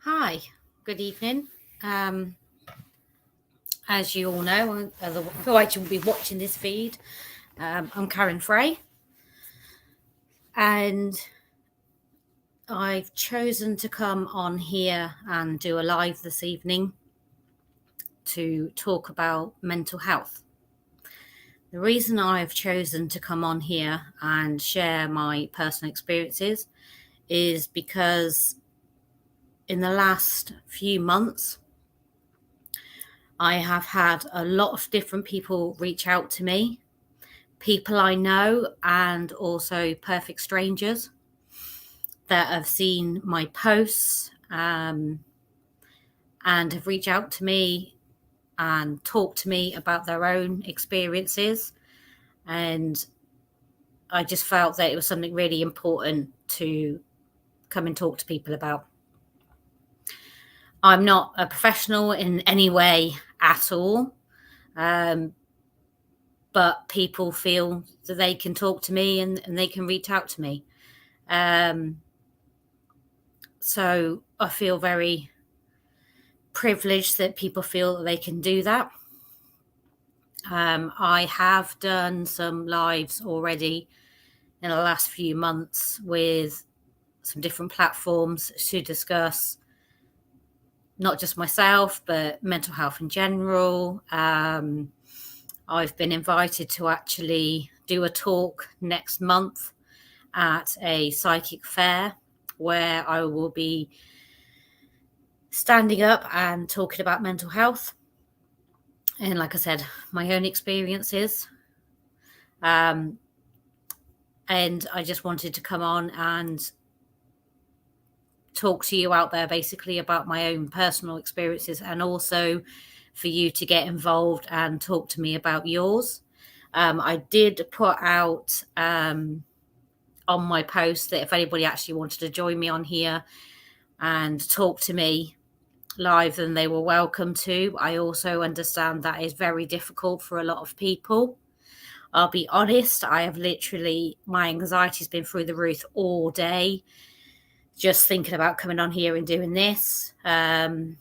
Hi, good evening. Um, as you all know, otherwise you'll be watching this feed. I'm Karen Fray, and I've chosen to come on here and do a live this evening to talk about mental health. The reason I've chosen to come on here and share my personal experiences is because in the last few months, I have had a lot of different people reach out to me, people I know and also perfect strangers that have seen my posts and have reached out to me and talked to me about their own experiences. And I just felt that it was something really important to come and talk to people about. I'm not a professional in any way at all, but people feel that they can talk to me and they can reach out to me. So I feel very privileged that people feel that they can do that. I have done some lives already in the last few months with some different platforms to discuss not just myself, but mental health in general. I've been invited to actually do a talk next month at a psychic fair where I will be standing up and talking about mental health. And like I said, my own experiences. And I just wanted to come on and talk to you out there basically about my own personal experiences and also for you to get involved and talk to me about yours. I did put out on my post that if anybody actually wanted to join me on here and talk to me live, then they were welcome to. I also understand that is very difficult for a lot of people. I'll be honest, my anxiety's been through the roof all day, just thinking about coming on here and doing this. When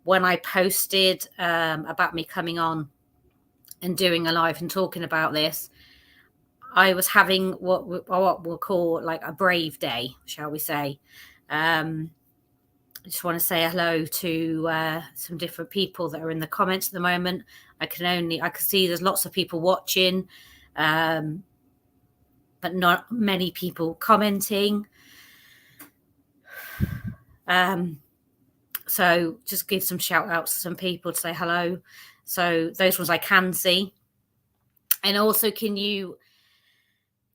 I posted about me coming on and doing a live and talking about this, I was having what we'll call like a brave day, shall we say. I just want to say hello to some different people that are in the comments at the moment. I can see there's lots of people watching, but not many people commenting. So just give some shout outs to some people to say hello. So those ones I can see. And also, can you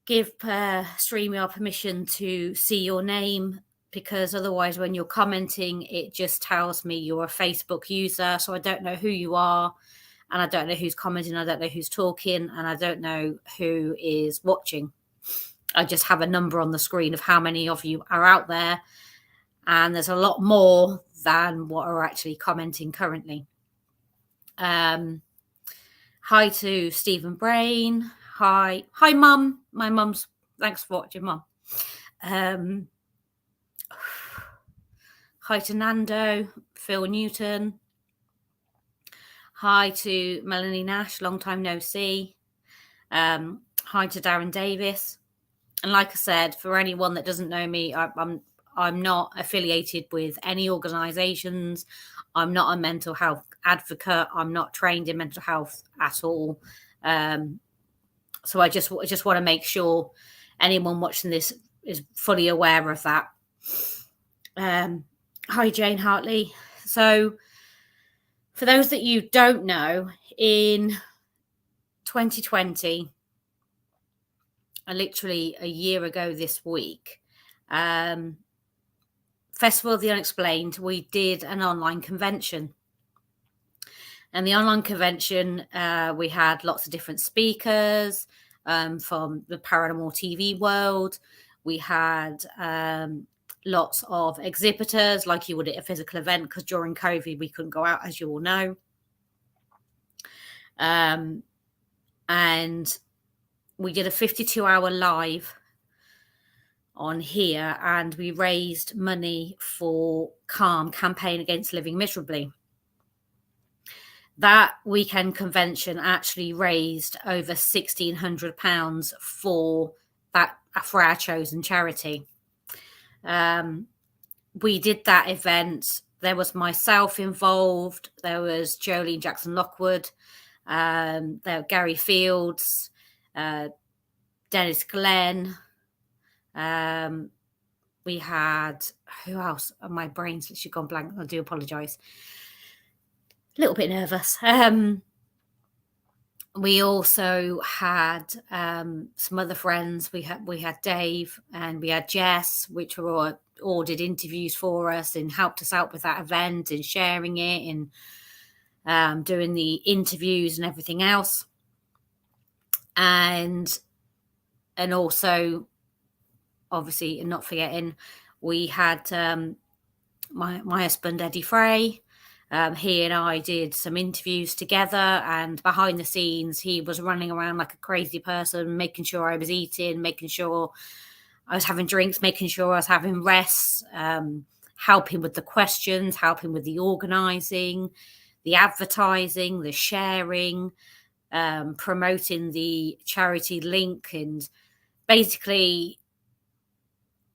give StreamYard permission to see your name? Because otherwise, when you're commenting, it just tells me you're a Facebook user. So I don't know who you are, and I don't know who's commenting, I don't know who's talking, and I don't know who is watching. I just have a number on the screen of how many of you are out there, and there's a lot more than what are actually commenting currently. Hi to Stephen Brain. Hi, Mum. My mum's. Thanks for watching, Mum. Hi to Nando, Phil Newton. Hi to Melanie Nash, long time no see. Hi to Darren Davis. And like I said, for anyone that doesn't know me, I'm not affiliated with any organisations. I'm not a mental health advocate. I'm not trained in mental health at all. So I just want to make sure anyone watching this is fully aware of that. Hi, Jane Hartley. So for those that you don't know, in 2020, literally a year ago this week, Festival of the Unexplained, we did an online convention. And the online convention, we had lots of different speakers from the paranormal TV world. We had lots of exhibitors like you would at a physical event, because during COVID, we couldn't go out, as you all know. And we did a 52-hour live on here, and we raised money for CALM, Campaign Against Living Miserably. That weekend convention actually raised over £1,600 for our chosen charity. We did that event. There was myself involved. There was Jolene Jackson Lockwood. There were Gary Fields, Dennis Glenn. We had, who else? My brain's literally gone blank. I do apologise. A little bit nervous. We also had some other friends. We had Dave and we had Jess, which were all did interviews for us and helped us out with that event and sharing it and doing the interviews and everything else. And also, obviously, and not forgetting, we had my husband, Eddie Fray. He and I did some interviews together, and behind the scenes, he was running around like a crazy person, making sure I was eating, making sure I was having drinks, making sure I was having rests, helping with the questions, helping with the organising, the advertising, the sharing, promoting the charity link, and basically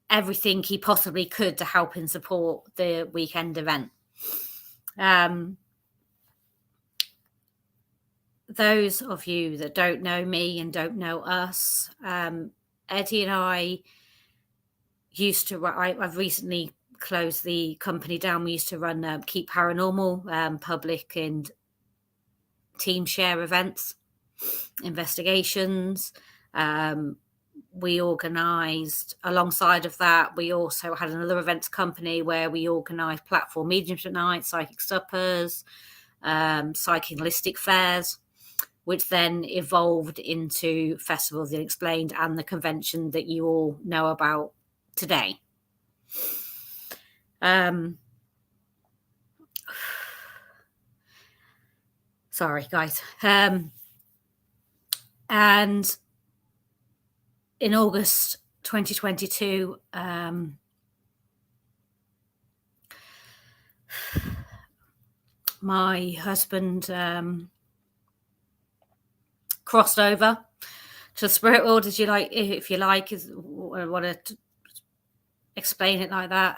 everything he possibly could to help and support the weekend event. Those of you that don't know me and don't know us, Eddie and I used to, I've recently closed the company down. We used to run Keep Paranormal, public and team share events, investigations. We organised, alongside of that, we also had another events company where we organised platform mediumship nights, psychic suppers, psychoholistic fairs, which then evolved into Festival of the Unexplained and the convention that you all know about today. Sorry, guys. And in August 2022, my husband crossed over to the spirit world, if you like, is I want to explain it like that.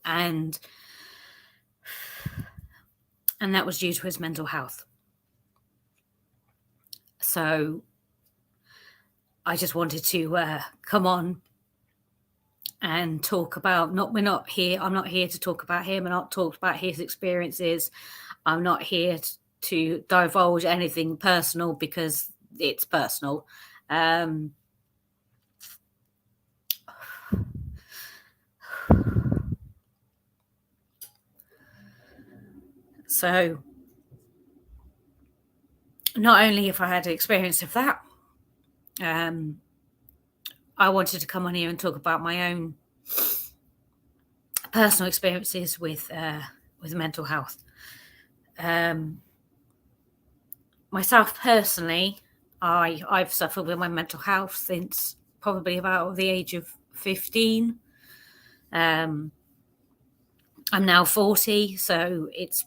And that was due to his mental health. So I just wanted to come on and talk about, I'm not here to talk about him. I'm not talk about his experiences. I'm not here to divulge anything personal because it's personal. So not only have I had an experience of that, I wanted to come on here and talk about my own personal experiences with mental health. Myself personally, I've suffered with my mental health since probably about the age of 15. I'm now 40, so it's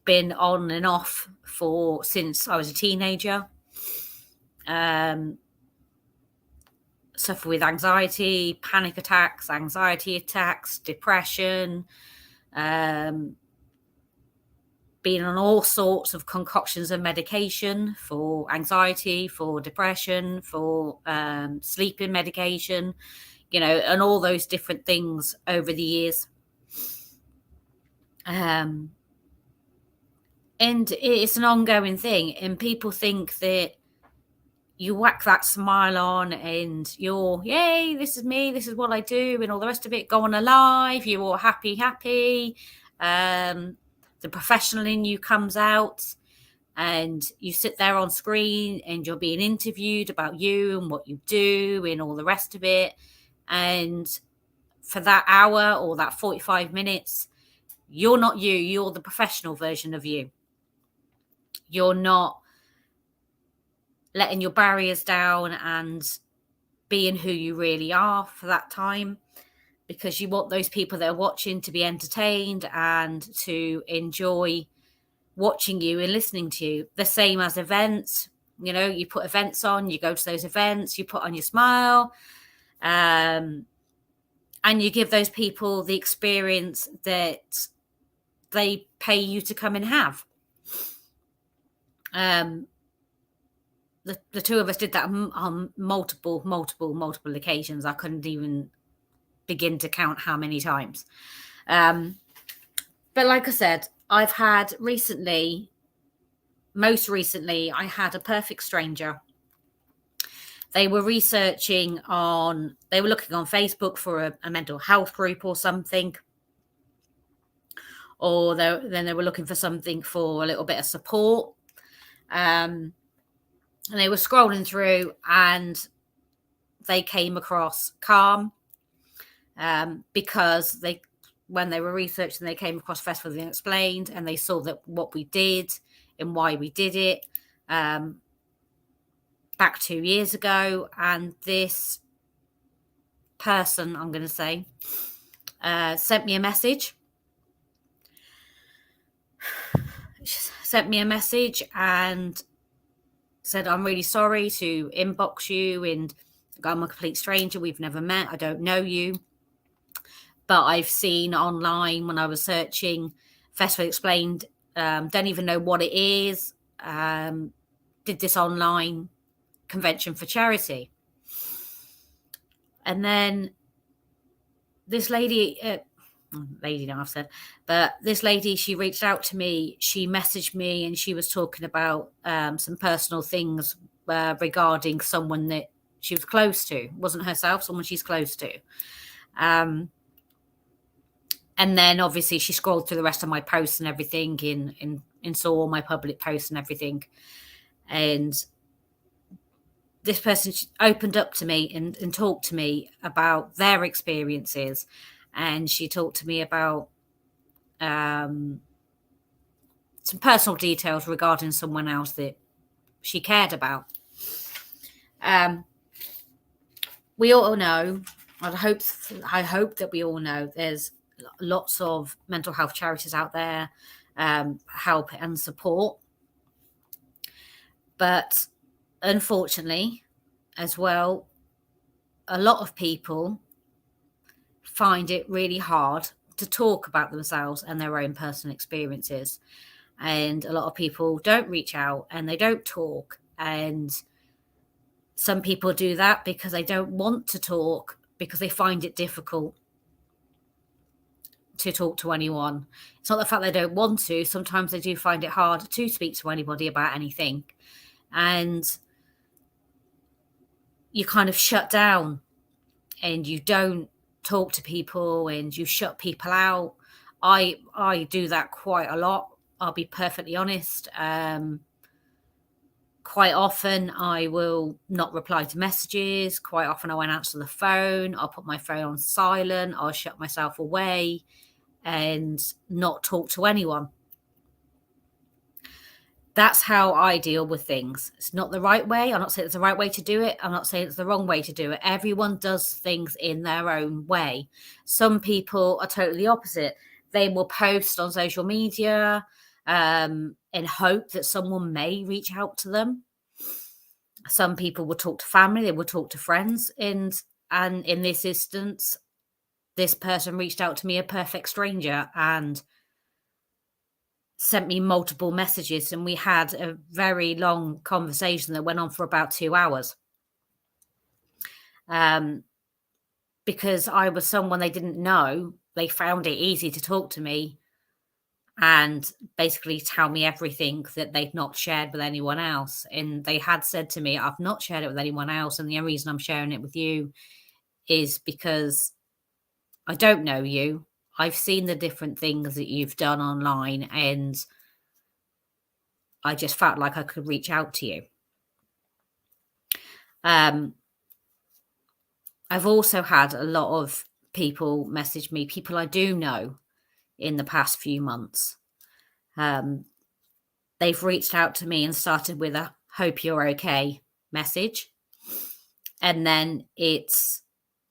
been on and off since I was a teenager. Suffer with anxiety, panic attacks, anxiety attacks, depression, been on all sorts of concoctions of medication for anxiety, for depression, for sleeping medication, and all those different things over the years. And it's an ongoing thing, and people think that you whack that smile on and you're, yay, this is me, this is what I do, and all the rest of it, going alive, you're all happy. The professional in you comes out and you sit there on screen and you're being interviewed about you and what you do and all the rest of it. And for that hour or that 45 minutes, you're not you, you're the professional version of you. You're not letting your barriers down and being who you really are for that time, because you want those people that are watching to be entertained and to enjoy watching you and listening to you. The same as events. You know, you put events on, you go to those events, you put on your smile, and you give those people the experience that they pay you to come and have. The two of us did that on multiple occasions. I couldn't even begin to count how many times. But like I said, I've had most recently, I had a perfect stranger. They were looking on Facebook for a mental health group or something. Or then they were looking for something for a little bit of support. And they were scrolling through and they came across Calm, because when they were researching, they came across Festival Explained, and they saw that what we did and why we did it back 2 years ago. And this person, I'm going to say, sent me a message. And said, I'm really sorry to inbox you, and I'm a complete stranger. We've never met. I don't know you. But I've seen online when I was searching Festival Explained, don't even know what it is, did this online convention for charity. And then this lady, this lady, she reached out to me, she messaged me, and she was talking about some personal things regarding someone that she was close to. It wasn't herself, someone she's close to. And then obviously she scrolled through the rest of my posts and everything, and saw all my public posts and everything. And this person opened up to me and talked to me about their experiences. And she talked to me about some personal details regarding someone else that she cared about. We all know, I hope that we all know, there's lots of mental health charities out there, help and support. But unfortunately, as well, a lot of people find it really hard to talk about themselves and their own personal experiences. And a lot of people don't reach out and they don't talk. And some people do that because they don't want to talk, because they find it difficult to talk to anyone. It's not the fact they don't want to. Sometimes they do find it hard to speak to anybody about anything. And you kind of shut down and you don't talk to people and you shut people out. I do that quite a lot. I'll be perfectly honest. Quite often I will not reply to messages. Quite often I won't answer the phone. I'll put my phone on silent. I'll shut myself away and not talk to anyone. That's how I deal with things. It's not the right way. I'm not saying it's the right way to do it. I'm not saying it's the wrong way to do it. Everyone does things in their own way. Some people are totally opposite. They will post on social media in hope that someone may reach out to them. Some people will talk to family. They will talk to friends. And in this instance, this person reached out to me, a perfect stranger, and sent me multiple messages, and we had a very long conversation that went on for about 2 hours. Because I was someone they didn't know, they found it easy to talk to me and basically tell me everything that they'd not shared with anyone else. And they had said to me, I've not shared it with anyone else, and the only reason I'm sharing it with you is because I don't know you. I've seen the different things that you've done online, and I just felt like I could reach out to you. I've also had a lot of people message me, people I do know, in the past few months. They've reached out to me and started with a "hope you're okay" message. And then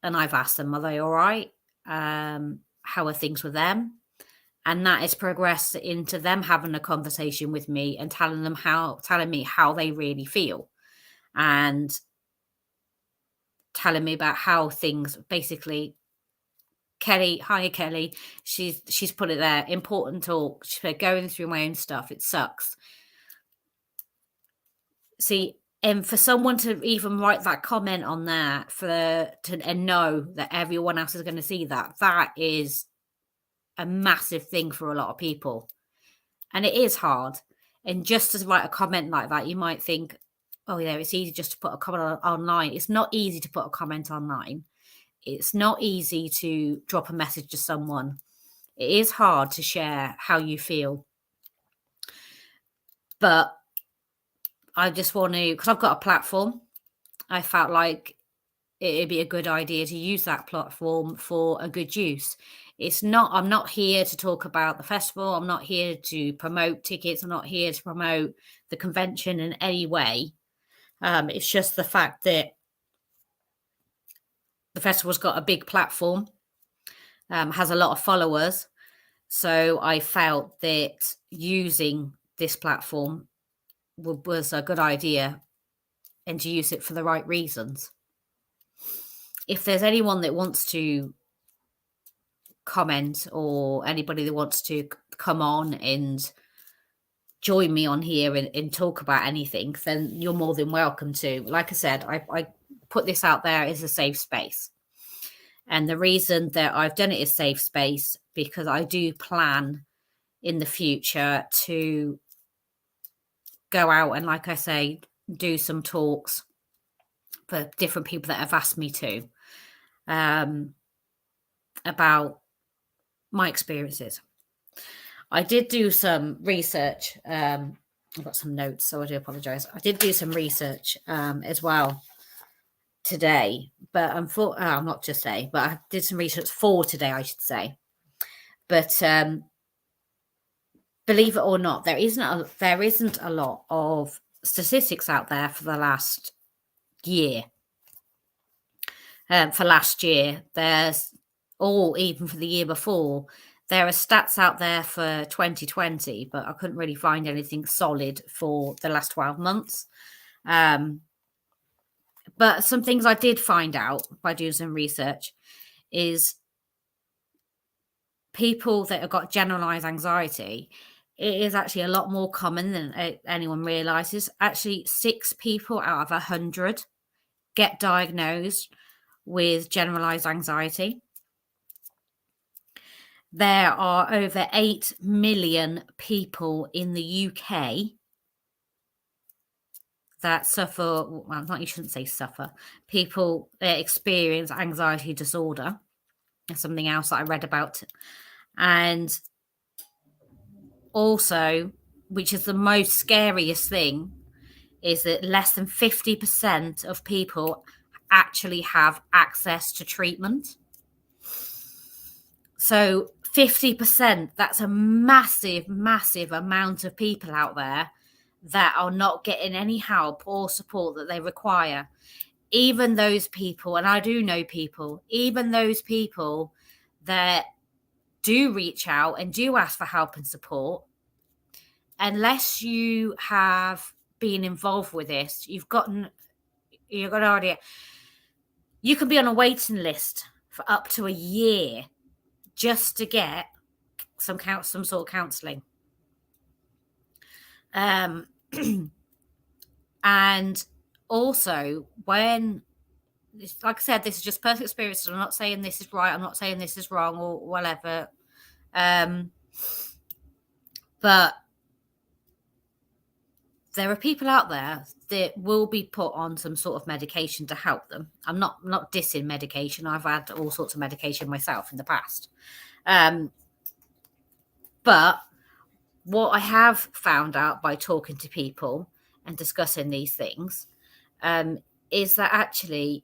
I've asked them, are they all right? How are things with them? And that has progressed into them having a conversation with me and telling me how they really feel, and telling me about how things basically. Kelly, hi Kelly. She's put it there. Important talk. She said, going through my own stuff. It sucks. See, and for someone to even write that comment on there and know that everyone else is going to see that is a massive thing for a lot of people. And it is hard. And just to write a comment like that, you might think, oh yeah, it's easy just to put a comment online. It's not easy to put a comment online. It's not easy to drop a message to someone. It is hard to share how you feel. But I just want to, because I've got a platform, I felt like it'd be a good idea to use that platform for a good use. I'm not here to talk about the festival. I'm not here to promote tickets. I'm not here to promote the convention in any way. It's just the fact that the festival's got a big platform, has a lot of followers. So I felt that using this platform was a good idea, and to use it for the right reasons. If there's anyone that wants to comment, or anybody that wants to come on and join me on here and talk about anything, then you're more than welcome to. Like I said, I put this out there as a safe space. And the reason that I've done it as safe space, because I do plan in the future to go out and, like I say, do some talks for different people that have asked me to, about my experiences. I did do some research. I've got some notes, so I do apologize. I did do some research as well today, but not just today, but I did some research for today, I should say. But believe it or not, there isn't a lot of statistics out there for the last year. For last year, even for the year before, there are stats out there for 2020, but I couldn't really find anything solid for the last 12 months. But some things I did find out by doing some research is people that have got generalized anxiety, it is actually a lot more common than anyone realizes. Actually, 6 people out of 100 get diagnosed with generalized anxiety. There are over 8 million people in the UK that suffer, well, not, you shouldn't say suffer, people that experience anxiety disorder. That's something else that I read about. And also, which is the most scariest thing, is that less than 50% of people actually have access to treatment. So 50%, that's a massive, massive amount of people out there that are not getting any help or support that they require. Even those people, and I do know people, even those people that do reach out and do ask for help and support, unless you have been involved with this, you've got an idea. You can be on a waiting list for up to a year just to get some sort of counselling. And also, when, like I said, this is just personal experience. I'm not saying this is right. I'm not saying this is wrong or whatever. But there are people out there that will be put on some sort of medication to help them. I'm not dissing medication. I've had all sorts of medication myself in the past. But what I have found out by talking to people and discussing these things is that actually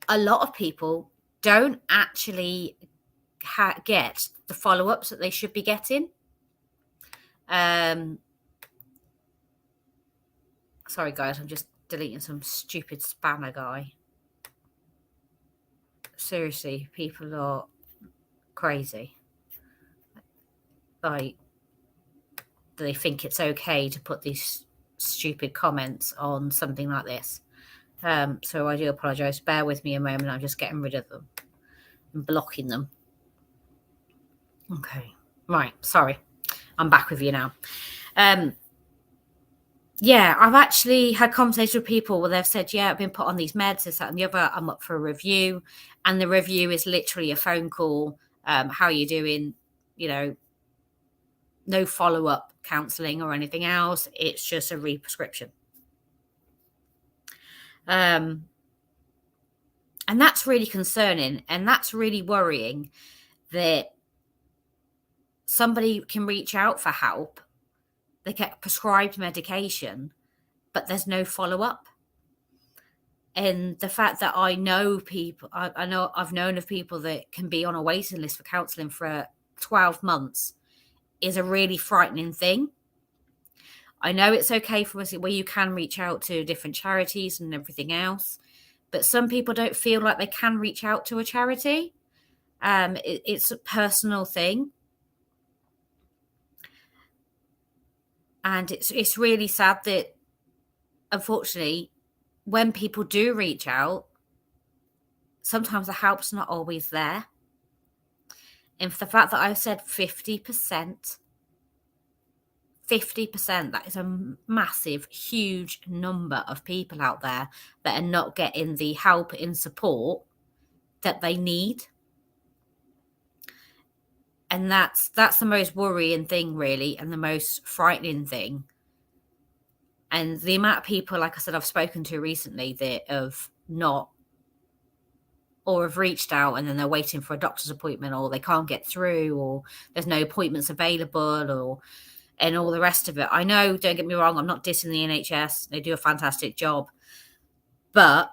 a lot of people don't actually get the follow-ups that they should be getting. Sorry, guys, I'm just deleting some stupid spanner guy. Seriously, people are crazy. Like, they think it's okay to put these stupid comments on something like this. So I do apologise. Bear with me a moment. I'm just getting rid of them and blocking them. Okay. Right. Sorry. I'm back with you now. Yeah, I've actually had conversations with people where they've said, yeah, I've been put on these meds, this, that, and the other. I'm up for a review. And the review is literally a phone call. How are you doing? You know, no follow-up counselling or anything else. It's just a re-prescription. And that's really concerning. And that's really worrying that somebody can reach out for help. They get prescribed medication, but there's no follow-up. And the fact that I know people, I know I've known of people that can be on a waiting list for counselling for 12 months is a really frightening thing. I know it's okay for us where you can reach out to different charities and everything else, but some people don't feel like they can reach out to a charity. It's a personal thing. And it's really sad that, unfortunately, when people do reach out, sometimes the help's not always there. And for the fact that I've said 50%, that is a massive, huge number of people out there that are not getting the help and support that they need. And that's the most worrying thing, really, and the most frightening thing. And the amount of people, like I said, I've spoken to recently that have not, or have reached out and then they're waiting for a doctor's appointment, or they can't get through, or there's no appointments available, and all the rest of it. I know, don't get me wrong, I'm not dissing the NHS. They do a fantastic job. But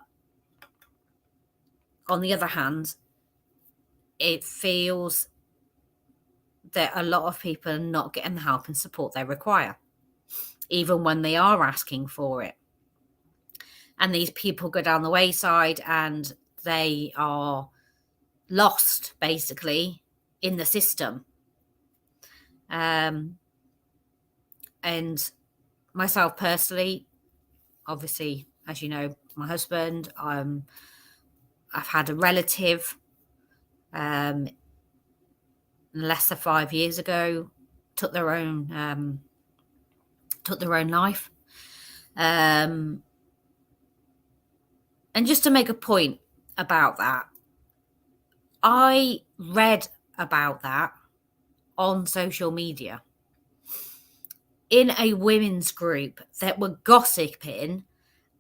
on the other hand, it feels that a lot of people are not getting the help and support they require, even when they are asking for it. And these people go down the wayside and they are lost, basically, in the system. And myself personally, obviously, as you know, my husband, I've had a relative less than 5 years ago took their own life. And just to make a point about that, I read about that on social media in a women's group that were gossiping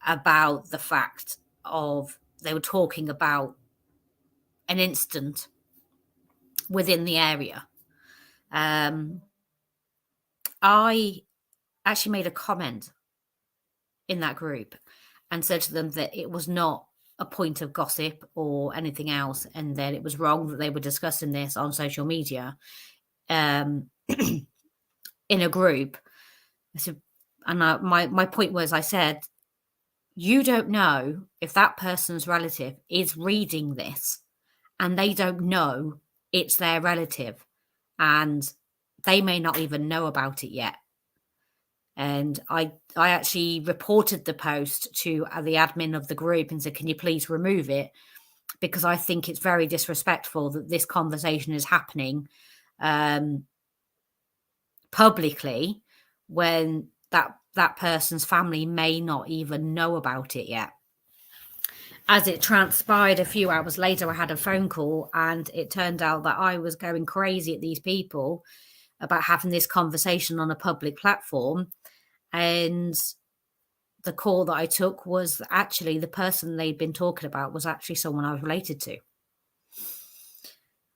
about the fact of, they were talking about an incident within the area. I actually made a comment in that group and said to them that it was not a point of gossip or anything else, and that it was wrong that they were discussing this on social media in a group. So, and my point was, I said, you don't know if that person's relative is reading this and they don't know it's their relative, and they may not even know about it yet. And I actually reported the post to the admin of the group and said, can you please remove it? Because I think it's very disrespectful that this conversation is happening publicly when that person's family may not even know about it yet. As it transpired, a few hours later, I had a phone call, and it turned out that I was going crazy at these people about having this conversation on a public platform. And the call that I took was actually the person they'd been talking about was actually someone I was related to.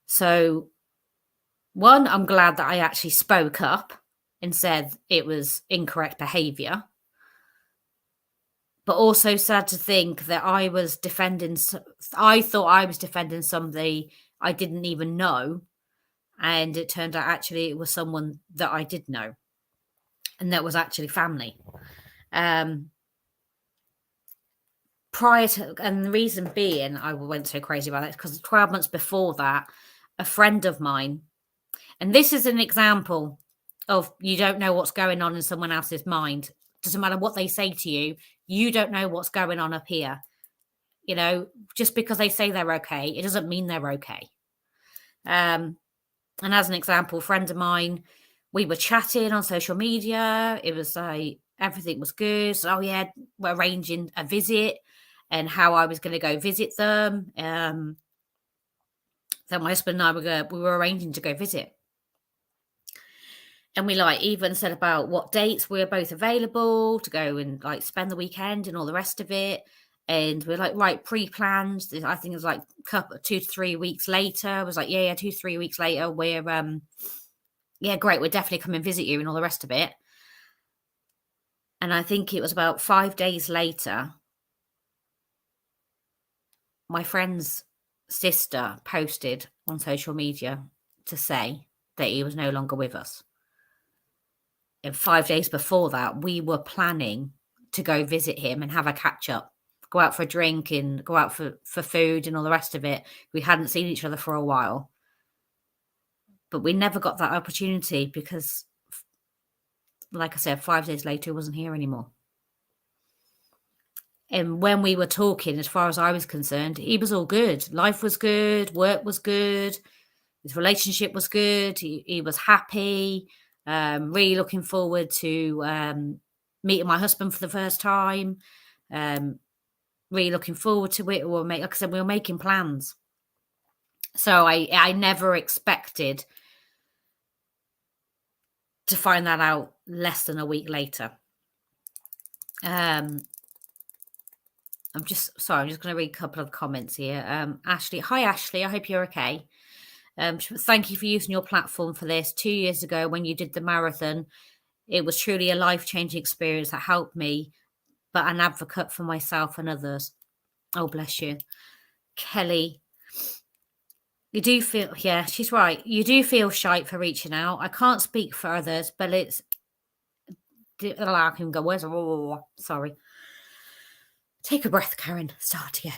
So, one, I'm glad that I actually spoke up and said it was incorrect behavior. But also sad to think that I thought I was defending somebody I didn't even know. And it turned out actually it was someone that I did know. And that was actually family. prior to, and the reason being I went so crazy about it because 12 months before that, a friend of mine, and this is an example of you don't know what's going on in someone else's mind. Doesn't matter what they say to you, you don't know what's going on up here. You know, just because they say they're okay, it doesn't mean they're okay. And as an example, a friend of mine, we were chatting on social media. It was like everything was good. So, oh yeah, we're arranging a visit and how I was going to go visit them. So my husband and I we were arranging to go visit. And we like even said about what dates we were both available to go and like spend the weekend and all the rest of it. And we're like, right, pre-planned. I think it was like 2 to 3 weeks later. I was like, yeah, 2 to 3 weeks later, we're yeah, great, we're definitely come and visit you and all the rest of it. And I think it was about 5 days later, my friend's sister posted on social media to say that he was no longer with us. And 5 days before that, we were planning to go visit him and have a catch up, go out for a drink and go out for food and all the rest of it. We hadn't seen each other for a while. But we never got that opportunity because, like I said, 5 days later, he wasn't here anymore. And when we were talking, as far as I was concerned, he was all good. Life was good, work was good, his relationship was good, he was happy, really looking forward to meeting my husband for the first time, really looking forward to it. Like I said, we were making plans. So I never expected to find that out less than a week later. I'm just going to read a couple of comments here. Ashley, hi Ashley, I hope you're okay. Thank you for using your platform for this. 2 years ago, when you did the marathon, it was truly a life-changing experience that helped me, but an advocate for myself and others. Oh, bless you. Kelly, you do feel, yeah, she's right. You do feel shite for reaching out. I can't speak for others, but it's, I can go, where's, sorry. Take a breath, Karen. Start again.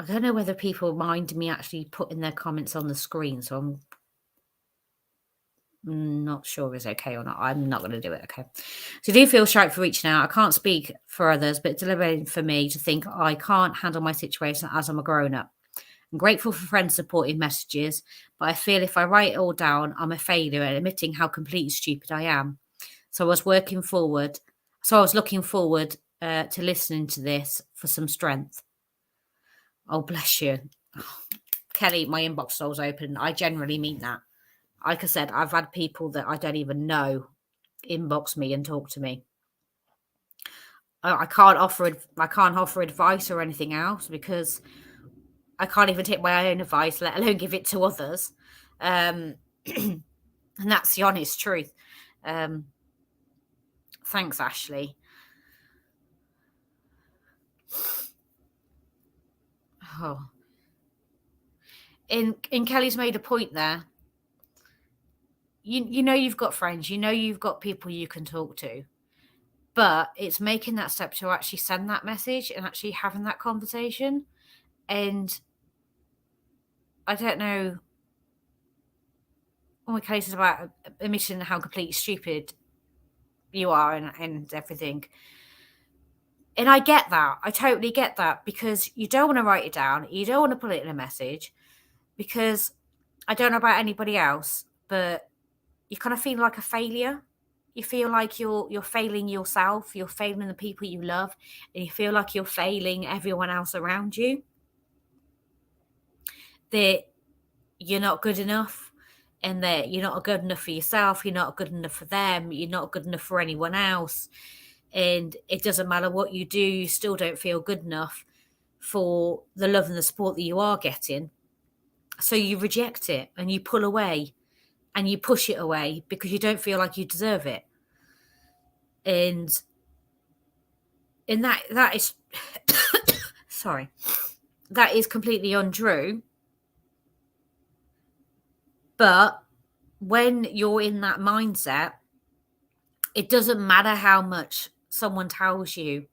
I don't know whether people mind me actually putting their comments on the screen, so I'm not sure it's okay or not. I'm not going to do it. Okay. So I do feel shite for reaching out. I can't speak for others, but it's liberating for me to think I can't handle my situation as I'm a grown up. I'm grateful for friends' supporting messages, but I feel if I write it all down, I'm a failure at admitting how completely stupid I am. So I was looking forward to listening to this for some strength. Oh, bless you. Oh, Kelly, my inbox door's open. I generally mean that. Like I said, I've had people that I don't even know inbox me and talk to me. I can't offer advice or anything else because I can't even take my own advice, let alone give it to others. And that's the honest truth. Thanks, Ashley. Oh. In Kelly's made a point there. You know you've got friends, you know you've got people you can talk to, but it's making that step to actually send that message and actually having that conversation. And I don't know, all my cases about admitting how completely stupid you are and everything. And I get that. I totally get that because you don't want to write it down. You don't want to put it in a message because I don't know about anybody else, but you kind of feel like a failure. You feel like you're failing yourself. You're failing the people you love, and you feel like you're failing everyone else around you. That you're not good enough, and that you're not good enough for yourself. You're not good enough for them. You're not good enough for anyone else. And it doesn't matter what you do, you still don't feel good enough for the love and the support that you are getting. So you reject it and you pull away and you push it away because you don't feel like you deserve it. And that is sorry, that is completely untrue. But when you're in that mindset, it doesn't matter how much someone tells you.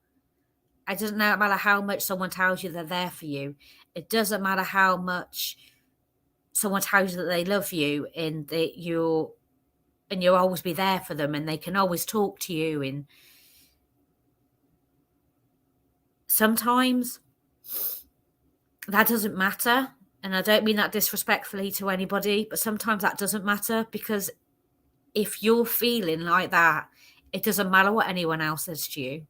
It doesn't matter how much someone tells you they're there for you. It doesn't matter how much someone tells you that they love you and that you'll always be there for them and they can always talk to you. And sometimes that doesn't matter. And I don't mean that disrespectfully to anybody, but sometimes that doesn't matter, because if you're feeling like that, it doesn't matter what anyone else says to you.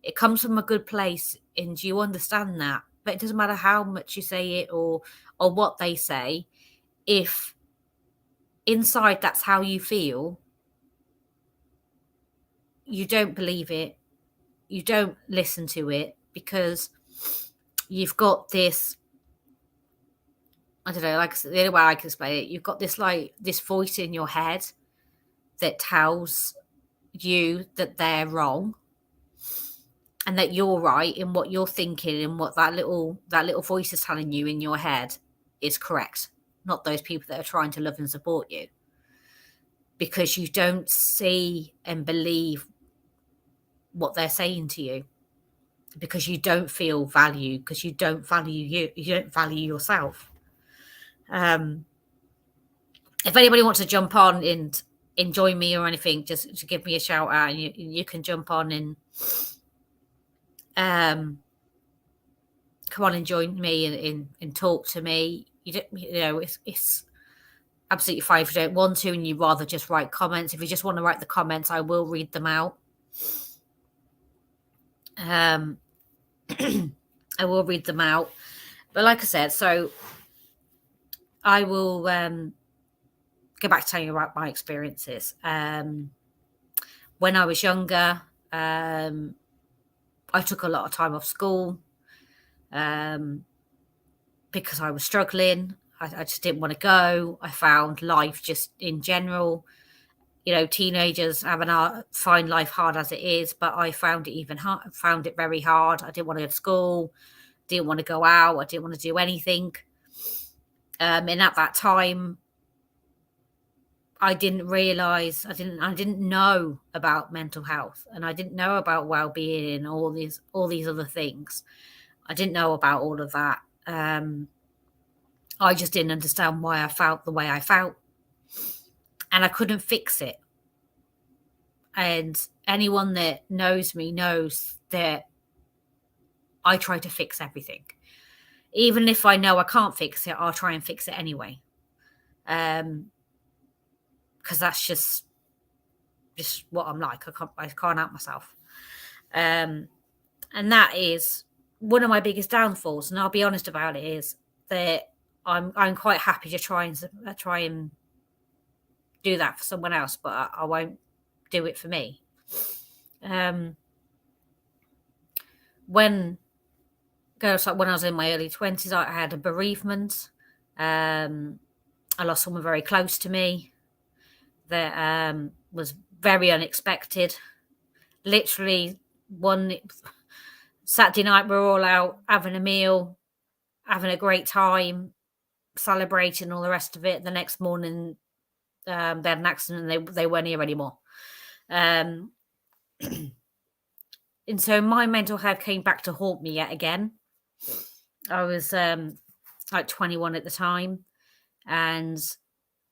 It comes from a good place and you understand that. But it doesn't matter how much you say it or what they say. If inside that's how you feel, you don't believe it. You don't listen to it, because you've got this, I don't know, like the only way I can explain it, you've got this this voice in your head that tells you that they're wrong and that you're right in what you're thinking, and what that little voice is telling you in your head is correct, not those people that are trying to love and support you, because you don't see and believe what they're saying to you, because you don't feel valued, because you don't value you don't value yourself. If anybody wants to jump on and join me or anything, just give me a shout out, and you can jump on and come on and join me and talk to me. You know, it's absolutely fine if you don't want to and you'd rather just write comments. If you just want to write the comments, I will read them out. I will read them out. But like I said, so I will go back to telling you about my experiences. When I was younger, I took a lot of time off school because I was struggling. I just didn't want to go. I found life just in general, teenagers find life hard as it is, but I found it very hard. I didn't want to go to school, didn't want to go out, I didn't want to do anything. And at that time, I didn't realize, I didn't know about mental health, and I didn't know about well-being and all these other things. I didn't know about all of that. I just didn't understand why I felt the way I felt, and I couldn't fix it. And anyone that knows me knows that I try to fix everything. Even if I know I can't fix it, I'll try and fix it anyway. Because that's just what I'm like. I can't help myself. And that is one of my biggest downfalls. And I'll be honest about it, is that I'm quite happy to try and do that for someone else, but I won't do it for me. When I was in my early 20s, I had a bereavement. I lost someone very close to me that was very unexpected. Literally, one Saturday night, we were all out having a meal, having a great time, celebrating all the rest of it. The next morning, they had an accident and they weren't here anymore. And so my mental health came back to haunt me yet again. I was like 21 at the time, and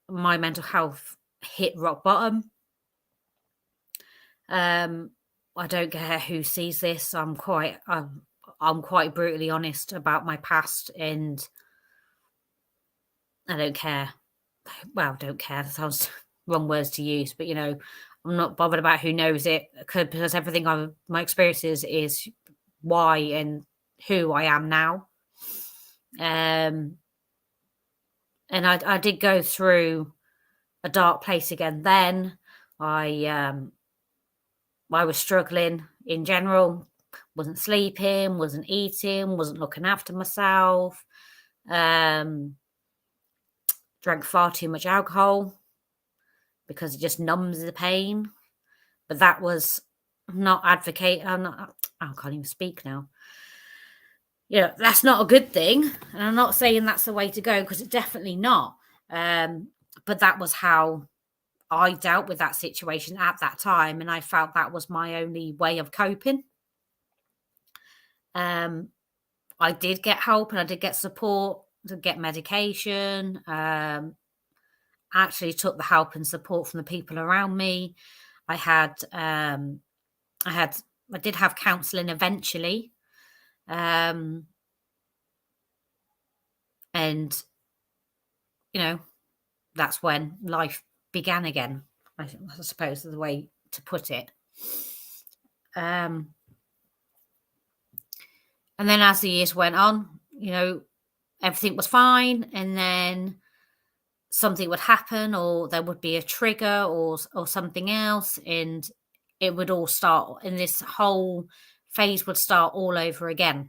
my mental health hit rock bottom. I don't care who sees this. I'm quite brutally honest about my past, and I don't care. Well, don't care. That sounds wrong words to use, but I'm not bothered about who knows it, because everything my experiences is why and who I am now. And I did go through a dark place again then. I was struggling in general, wasn't sleeping, wasn't eating, wasn't looking after myself, drank far too much alcohol because it just numbs the pain. But that was not I can't even speak now. That's not a good thing. And I'm not saying that's the way to go, because it's definitely not. But that was how I dealt with that situation at that time, and I felt that was my only way of coping. Um, I did get help and I did get support to get medication. Actually took the help and support from the people around me. I had, I had, I did have counselling eventually, and you know that's when life began again. I suppose is the way to put it. And then as the years went on, everything was fine, and then something would happen, or there would be a trigger, or something else, and it would all start, and this whole phase would start all over again.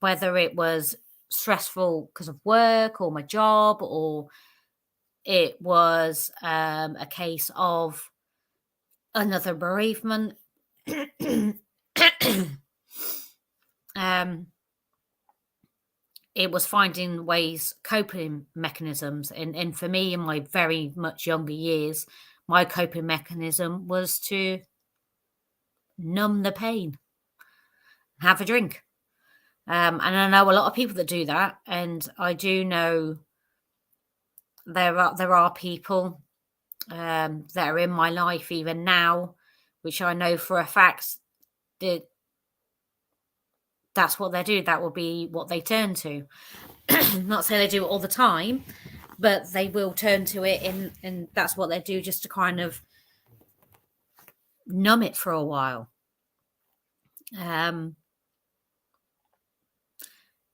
Whether it was stressful because of work or my job, or it was a case of another bereavement. It was finding ways, coping mechanisms. And for me, in my very much younger years, my coping mechanism was to numb the pain, have a drink. And I know a lot of people that do that. And I do know there are people that are in my life even now, which I know for a fact that that's what they do. That will be what they turn to. Not saying they do it all the time, but they will turn to it, and that's what they do, just to kind of numb it for a while. And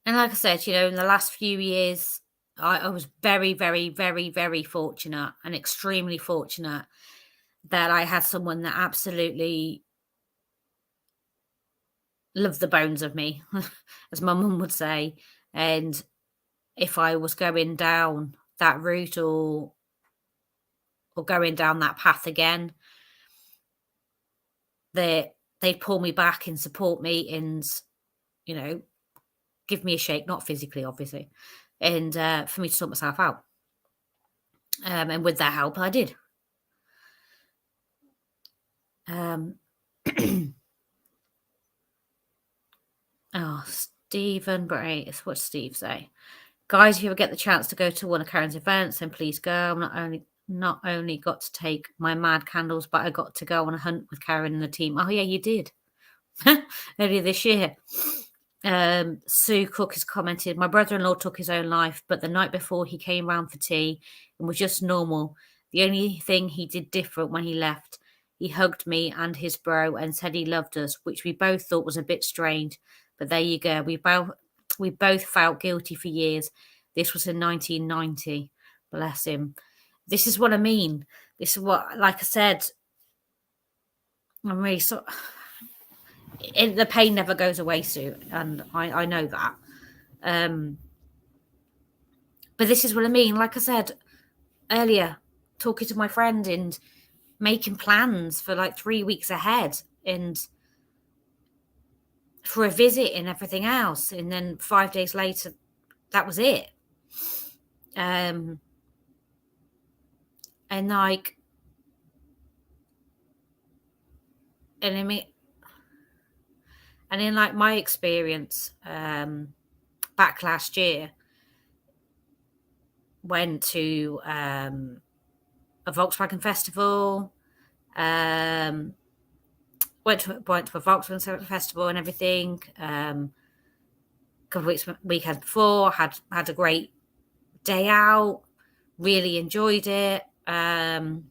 like I said, in the last few years, I was very, very, very, very fortunate, and extremely fortunate, that I had someone that absolutely loved the bones of me, as my mum would say. And if I was going down that route, or going down that path again, they'd pull me back and support me, and give me a shake, not physically, obviously, and for me to sort myself out. And with that help, I did. Oh, Stephen Brace, what's Steve say? Guys, if you ever get the chance to go to one of Karen's events, then please go. I'm not only got to take my mad candles, but I got to go on a hunt with Karen and the team. Oh yeah, you did. Earlier this year. Sue Cook has commented, my brother-in-law took his own life, but the night before he came round for tea and was just normal. The only thing he did different when he left, he hugged me and his bro and said he loved us, which we both thought was a bit strange. But there you go. We both felt guilty for years. This was in 1990. Bless him. This is what I mean. This is what, like I said, I'm really sorry. The pain never goes away, Sue, and I know that. But this is what I mean. Like I said earlier, talking to my friend and making plans for like 3 weeks ahead, and for a visit and everything else, and then 5 days later, that was it. And like, and I mean, and in like my experience, back last year, went to a Volkswagen festival, went to a Volkswagen festival and everything. A couple of weekends before, had a great day out, really enjoyed it. And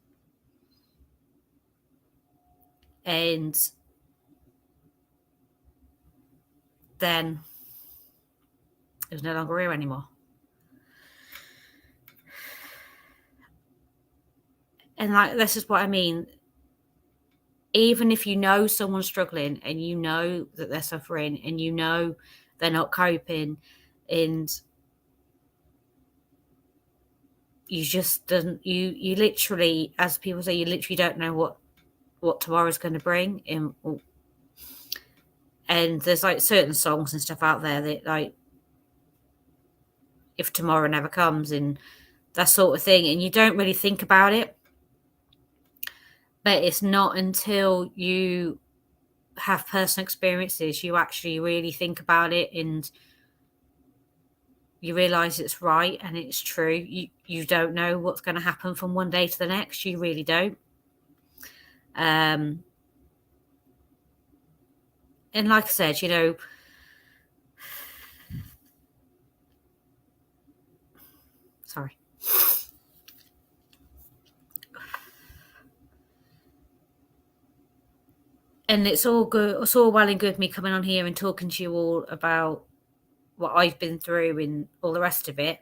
then it was no longer here anymore. And like, this is what I mean. Even if you know someone's struggling, and you know that they're suffering, and you know they're not coping, and you just don't, you literally, as people say, you literally don't know what tomorrow's going to bring. And there's like certain songs and stuff out there that, like, if tomorrow never comes, and that sort of thing, and you don't really think about it. But it's not until you have personal experiences you actually really think about it, and you realize it's right and it's true. You don't know what's going to happen from one day to the next. You really don't. And like I said, sorry. And it's all good. It's all well and good me coming on here and talking to you all about what I've been through and all the rest of it.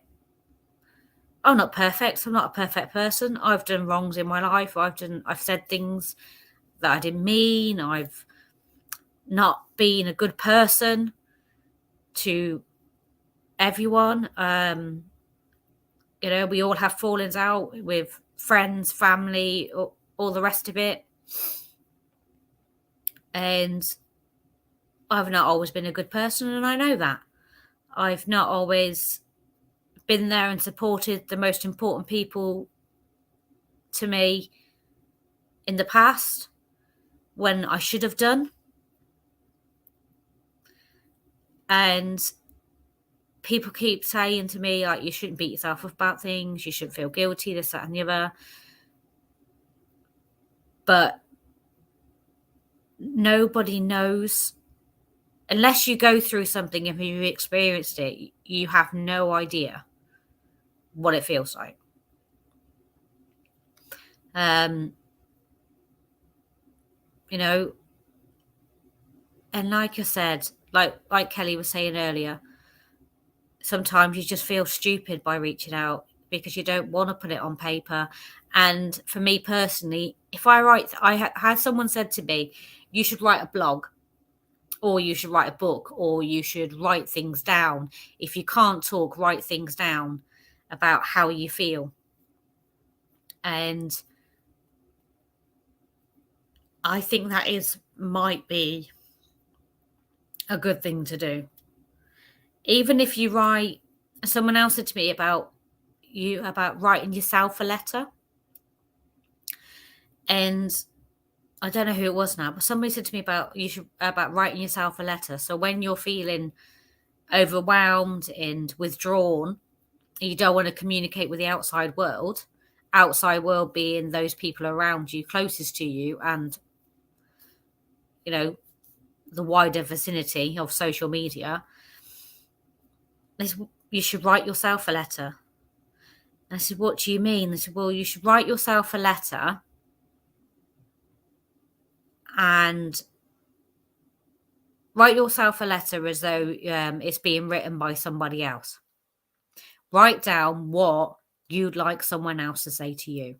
I'm not perfect. I'm not a perfect person. I've done wrongs in my life. I've said things that I didn't mean. I've not been a good person to everyone. We all have fallings out with friends, family, all the rest of it. And I've not always been a good person, and I know that. I've not always been there and supported the most important people to me in the past when I should have done. And people keep saying to me, like, you shouldn't beat yourself up about things, you shouldn't feel guilty, this, that, and the other. But nobody knows. Unless you go through something and you've experienced it, you have no idea what it feels like. And like I said, like Kelly was saying earlier, sometimes you just feel stupid by reaching out because you don't want to put it on paper. And for me personally, if I had someone said to me, you should write a blog, or you should write a book, or you should write things down. If you can't talk, write things down about how you feel. And I think that might be a good thing to do. Even if you write, someone else said to me about writing yourself a letter. And I don't know who it was now, but somebody said to me about writing yourself a letter. So when you're feeling overwhelmed and withdrawn, you don't want to communicate with the outside world being those people around you, closest to you, and the wider vicinity of social media, you should write yourself a letter. And I said, what do you mean? They said, well, you should write yourself a letter and write yourself a letter as though it's being written by somebody else. Write down what you'd like someone else to say to you.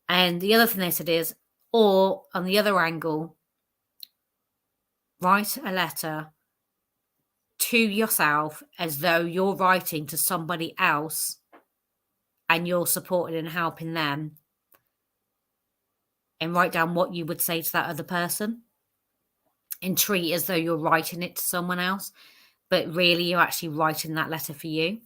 And the other thing they said is, or on the other angle, write a letter to yourself as though you're writing to somebody else and you're supporting and helping them, and write down what you would say to that other person and treat it as though you're writing it to someone else, but really you're actually writing that letter for you.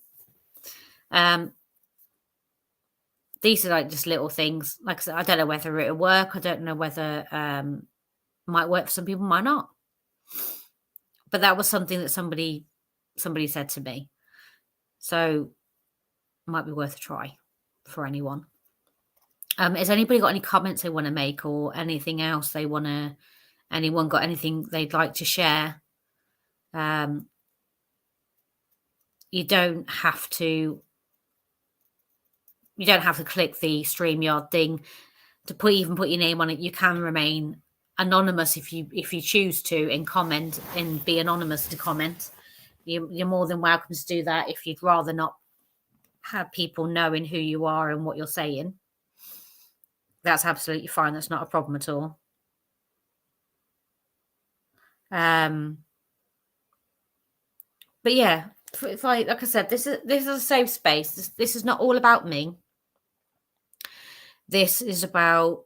These are like just little things. Like I said, I don't know whether it'll work. I don't know whether might work for some people, might not. But that was something that somebody said to me. So it might be worth a try for anyone. Has anybody got any comments they want to make, or anything else anyone got anything they'd like to share? You don't have to click the StreamYard thing to put your name on it. You can remain anonymous if you choose to, and comment and be anonymous to comment. You're more than welcome to do that if you'd rather not have people knowing who you are and what you're saying. That's absolutely fine. That's not a problem at all. But yeah, like I said, this is a safe space. This is not all about me. This is about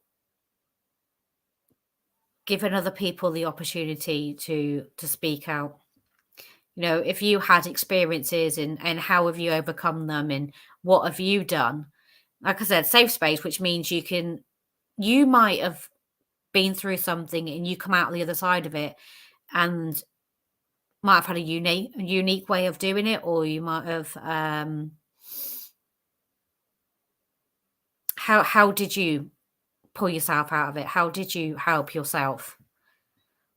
giving other people the opportunity to speak out. if you had experiences and how have you overcome them and what have you done? Like I said, safe space, which means you might have been through something and you come out the other side of it and might have had a unique way of doing it, or you might have how did you pull yourself out of it? How did you help yourself?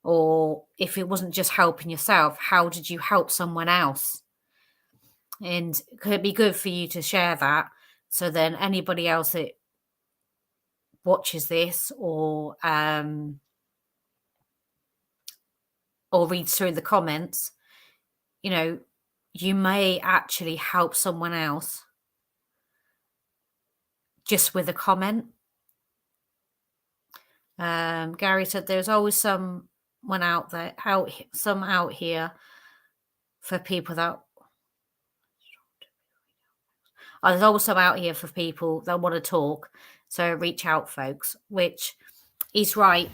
Or if it wasn't just helping yourself, how did you help someone else? And could it be good for you to share that so then anybody else that watches this or reads through the comments, you may actually help someone else just with a comment. Gary said there's always someone out here for people that there's always some out here for people that want to talk. So reach out, folks, which he's right.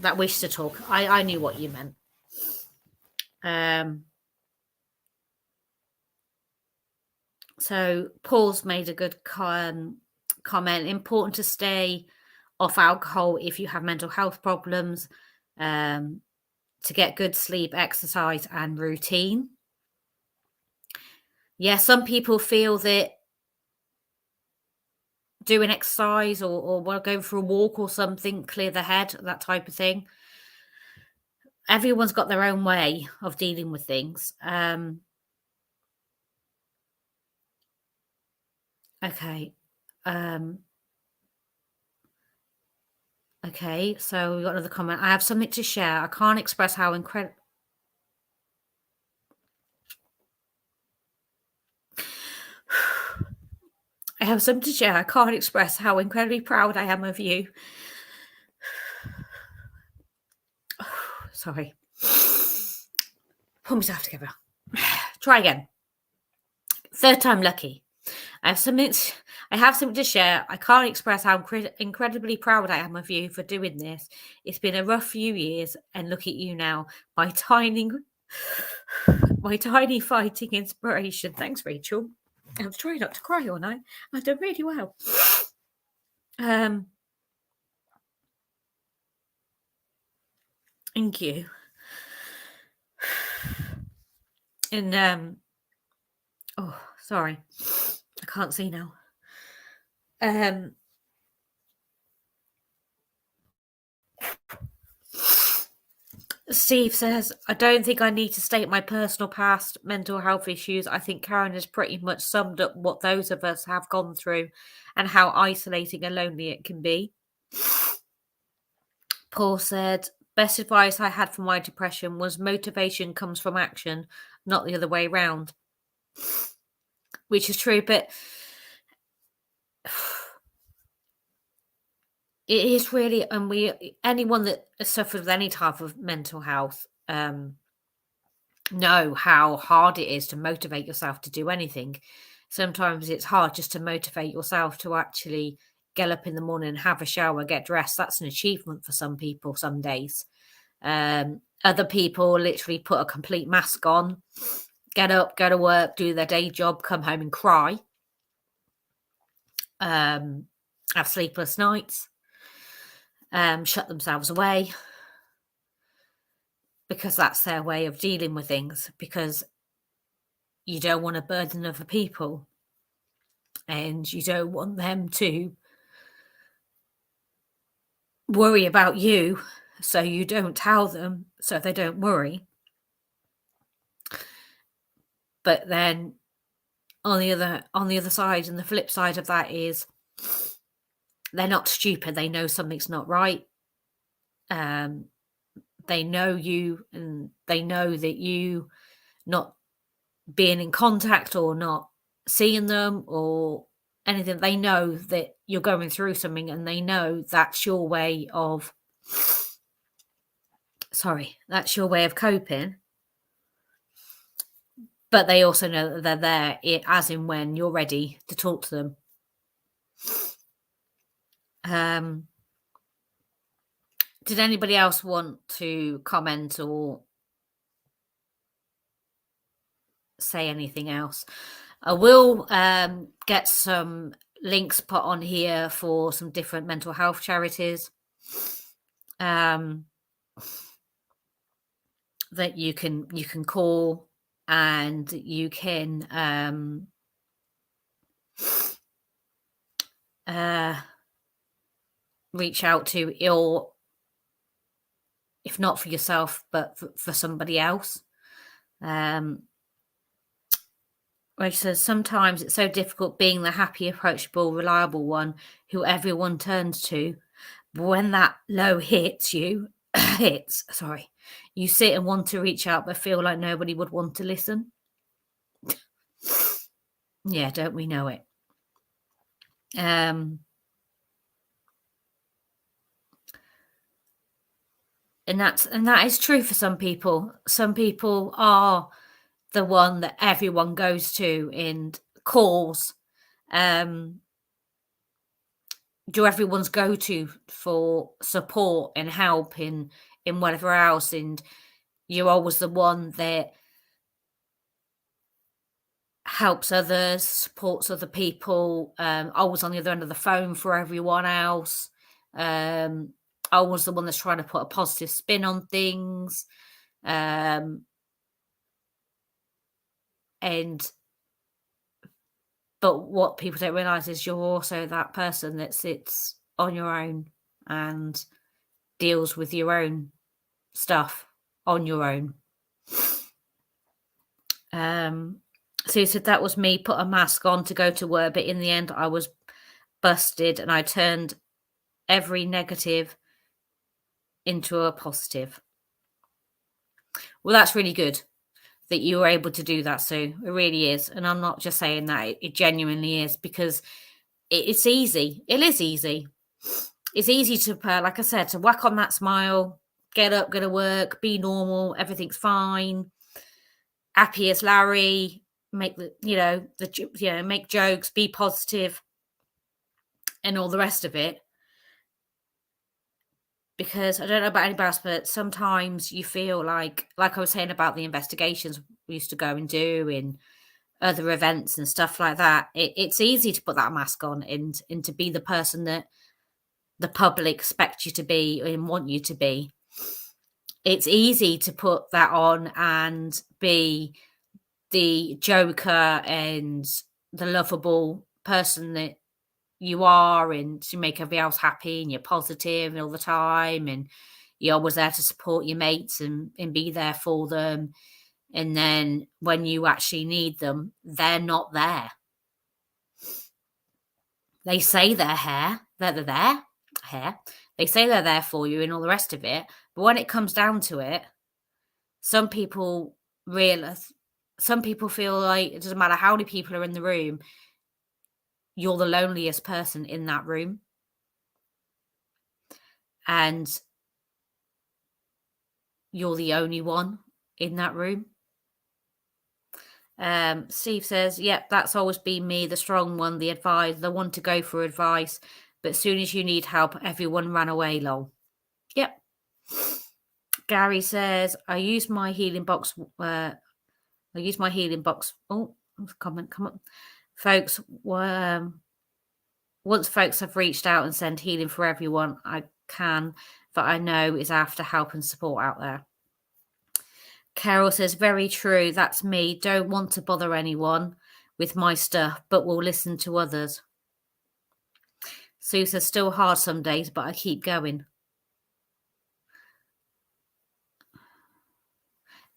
That wish to talk. I knew what you meant. So Paul's made a good comment. Important to stay off alcohol if you have mental health problems, to get good sleep, exercise, and routine. Yeah, some people feel that doing exercise or going for a walk or something, clear the head, that type of thing. Everyone's got their own way of dealing with things. Okay. Okay, so we've got another comment. I have something to share. I can't express how incredible. I have something to share. I can't express how incredibly proud I am of you. Sorry. Pull myself together. Try again. Third time lucky. I have something to share. I can't express how incredibly proud I am of you for doing this. It's been a rough few years, and look at you now, my tiny fighting inspiration. Thanks, Rachel. I was trying not to cry all night. I've done really well. Thank you. And oh, sorry, I can't see now. Steve says, I don't think I need to state my personal past mental health issues. I think Karen has pretty much summed up what those of us have gone through and how isolating and lonely it can be. Paul said, best advice I had for my depression was motivation comes from action, not the other way around. Which is true, but it is really, and anyone that suffers with any type of mental health know how hard it is to motivate yourself to do anything. Sometimes it's hard just to motivate yourself to actually get up in the morning, have a shower, get dressed. That's an achievement for some people some days. Other people literally put a complete mask on, get up, go to work, do their day job, come home and cry, have sleepless nights, shut themselves away, because that's their way of dealing with things, because you don't want to burden other people and you don't want them to worry about you, so you don't tell them so they don't worry. But then on the other side, and the flip side of that is they're not stupid. They know something's not right. They know you, and they know that you not being in contact or not seeing them or anything. They know that you're going through something, and they know that's your way of coping. But they also know that they're there as in when you're ready to talk to them. Did anybody else want to comment or say anything else. I will get some links put on here for some different mental health charities that you can call, and you can reach out to, or if not for yourself, but for somebody else. Where she says, sometimes it's so difficult being the happy, approachable, reliable one who everyone turns to. But when that low hits you, you sit and want to reach out, but feel like nobody would want to listen. Yeah, don't we know it? And that is true for some people. Some people are the one that everyone goes to and calls. Do everyone's go-to for support and help in whatever else, and you're always the one that helps others, supports other people, always on the other end of the phone for everyone else, always the one that's trying to put a positive spin on things, but what people don't realize is you're also that person that sits on your own and deals with your own stuff on your own. So you said that was me, put a mask on to go to work, but in the end I was busted and I turned every negative into a positive. Well, that's really good that you were able to do that, Sue. It really is. And I'm not just saying that, it genuinely is, because it's easy. It is easy. It's easy to, like I said, to whack on that smile, get up, go to work, be normal, everything's fine, happy as Larry, make make jokes, be positive, and all the rest of it. Because I don't know about anybody else, but sometimes you feel like I was saying about the investigations we used to go and do in other events and stuff like that. It's easy to put that mask on and to be the person that the public expect you to be and want you to be. It's easy to put that on and be the joker and the lovable person that you are, and to make everybody else happy, and you're positive all the time, and you're always there to support your mates and be there for them. And then when you actually need them, they're not there. They say they're there. They say they're there for you and all the rest of it. But when it comes down to it, some people feel like it doesn't matter how many people are in the room, you're the loneliest person in that room. And you're the only one in that room. Steve says, yep, that's always been me, the strong one, the advisor, the one to go for advice. But as soon as you need help, everyone ran away, lol. Yep. Gary says, I use my healing box. Oh, comment, come on. Folks, once folks have reached out and sent healing for everyone, I can, that I know is after help and support out there. Carol says, very true. That's me. Don't want to bother anyone with my stuff, but will listen to others. Sue says, still hard some days, but I keep going.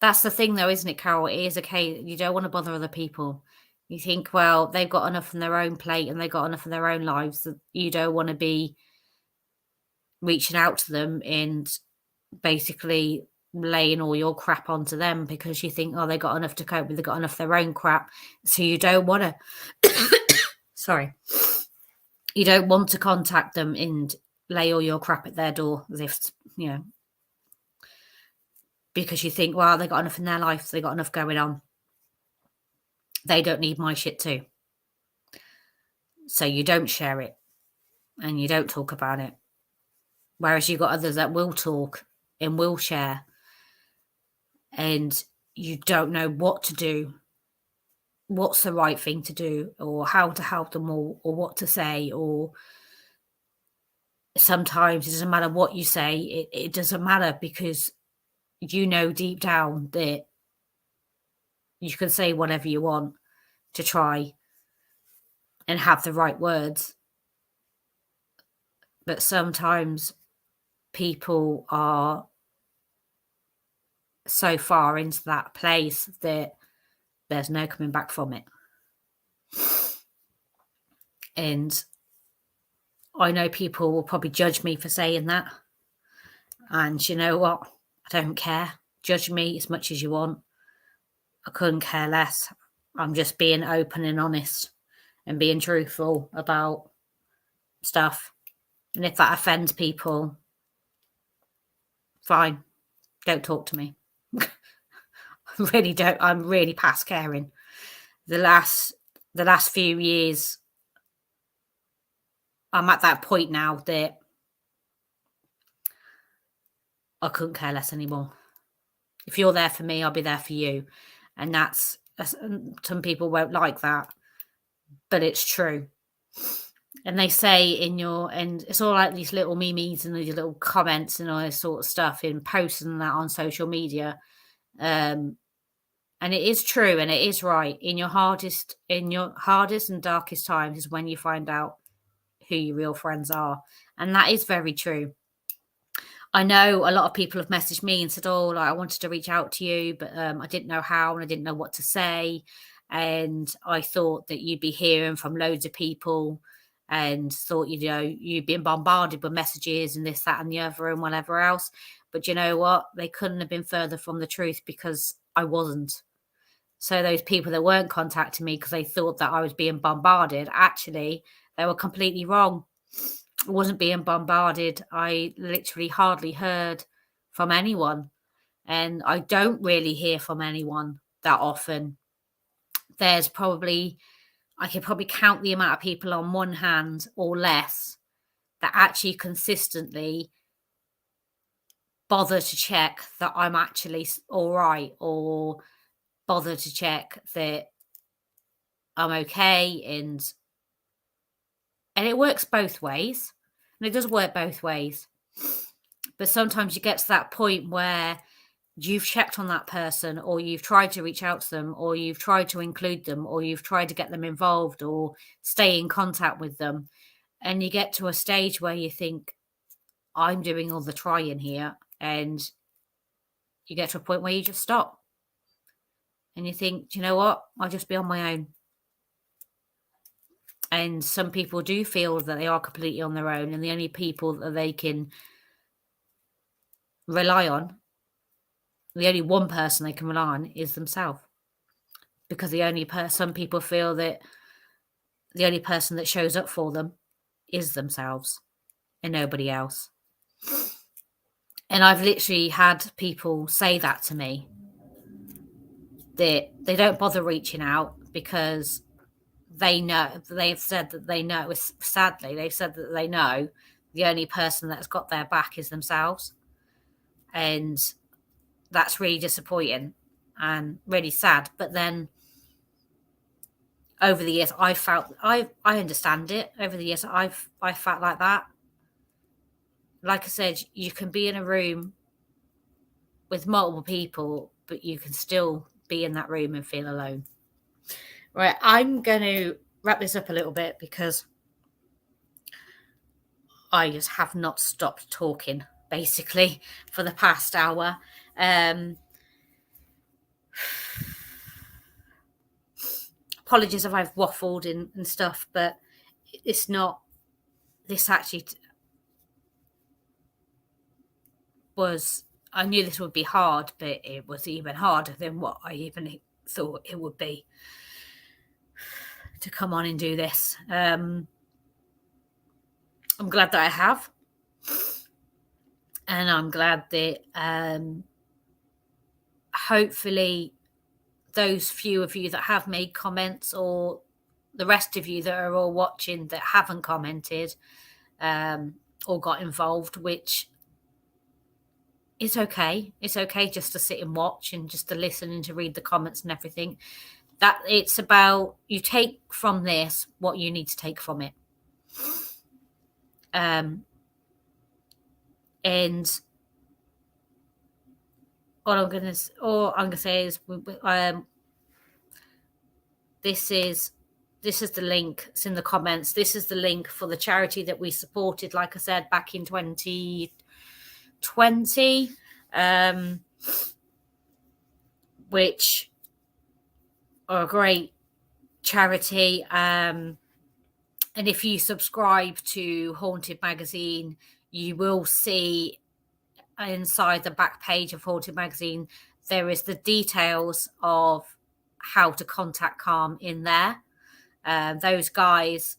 That's the thing, though, isn't it, Carol? It is okay. You don't want to bother other people. You think, well, they've got enough on their own plate and they've got enough in their own lives that you don't want to be reaching out to them and basically laying all your crap onto them, because you think, oh, they got enough to cope with, they got enough of their own crap. So you don't want to, you don't want to contact them and lay all your crap at their door, as if, because you think, well, they got enough in their life, they got enough going on. They don't need my shit too. So you don't share it and you don't talk about it. Whereas you've got others that will talk and will share, and you don't know what to do what's the right thing to do, or how to help them, or what to say. Or sometimes it doesn't matter what you say, it doesn't matter, because you know deep down that you can say whatever you want to try and have the right words. But sometimes people are so far into that place that there's no coming back from it. And I know people will probably judge me for saying that. And you know what? I don't care. Judge me as much as you want. I couldn't care less. I'm just being open and honest and being truthful about stuff. And if that offends people, fine. Don't talk to me. I really don't. I'm really past caring. The last few years, I'm at that point now that I couldn't care less anymore. If you're there for me, I'll be there for you. And that's some people won't like that, but it's true. And they say and it's all like these little memes and these little comments and all this sort of stuff in posts and that on social media. And it is true, and it is right. In your hardest and darkest times is when you find out who your real friends are. And that is very true. I know a lot of people have messaged me and said, "Oh, like, I wanted to reach out to you, but I didn't know how, and I didn't know what to say. And I thought that you'd be hearing from loads of people, and thought, you'd been bombarded with messages and this, that, and the other, and whatever else. But you know what? They couldn't have been further from the truth, because I wasn't. So those people that weren't contacting me because they thought that I was being bombarded, actually, they were completely wrong. I wasn't being bombarded. I literally hardly heard from anyone. And I don't really hear from anyone that often. I could probably count the amount of people on one hand or less that actually consistently bother to check that I'm actually all right, or bother to check that I'm okay. And it works both ways. And it does work both ways. But sometimes you get to that point where you've checked on that person, or you've tried to reach out to them, or you've tried to include them, or you've tried to get them involved or stay in contact with them. And you get to a stage where you think, I'm doing all the trying here. And you get to a point where you just stop. And you think, do you know what? I'll just be on my own. And some people do feel that they are completely on their own, and the only people that they can rely on, the only one person they can rely on, is themselves. Because some people feel that the only person that shows up for them is themselves and nobody else. And I've literally had people say that to me, that they don't bother reaching out because they've said that they know the only person that's got their back is themselves. And that's really disappointing and really sad. But then over the years, I understand it. Over the years, I've felt like that. Like I said, you can be in a room with multiple people, but you can still be in that room and feel alone. Right, I'm going to wrap this up a little bit because I just have not stopped talking, basically, for the past hour. Apologies if I've waffled and stuff, but it's not. This actually was. I knew this would be hard, but it was even harder than what I even thought it would be to come on and do this. I'm glad that I have. And I'm glad that hopefully those few of you that have made comments, or the rest of you that are all watching that haven't commented or got involved, which is okay. It's okay just to sit and watch and just to listen and to read the comments and everything. that it's about you take from this what you need to take from it. And all I'm gonna say is, this is the link. It's in the comments. This is the link for the charity that we supported, like I said, back in 2020, which are a great charity. And if you subscribe to Haunted Magazine, you will see inside the back page of Haunted Magazine, there is the details of how to contact Calm in there. Those guys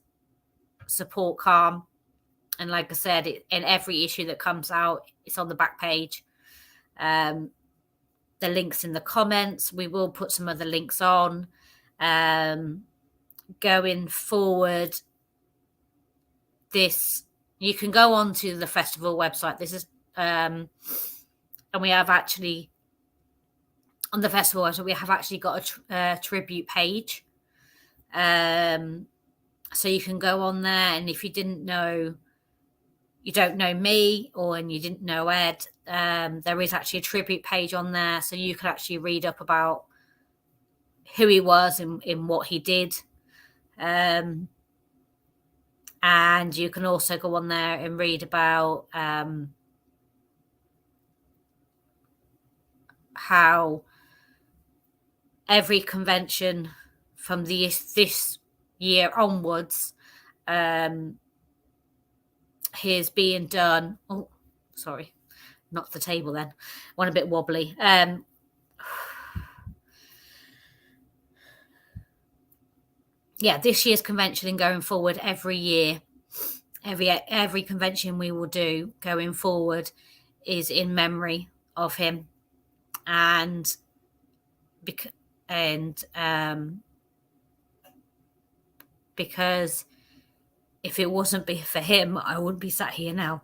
support Calm. And like I said, in every issue that comes out, it's on the back page. The link's in the comments. We will put some other links on. Going forward, you can go on to the festival website. This is, and we have actually, on the festival website, we have actually got a tribute page. So you can go on there, and if you don't know me, and you didn't know Ed, there is actually a tribute page on there, so you can actually read up about who he was and in what he did. And you can also go on there and read about how every convention from this year onwards is being done. Oh, sorry, not the table then. One a bit wobbly. Yeah, this year's convention and going forward, every year, every convention we will do going forward is in memory of him, and because if it wasn't for him, I wouldn't be sat here now.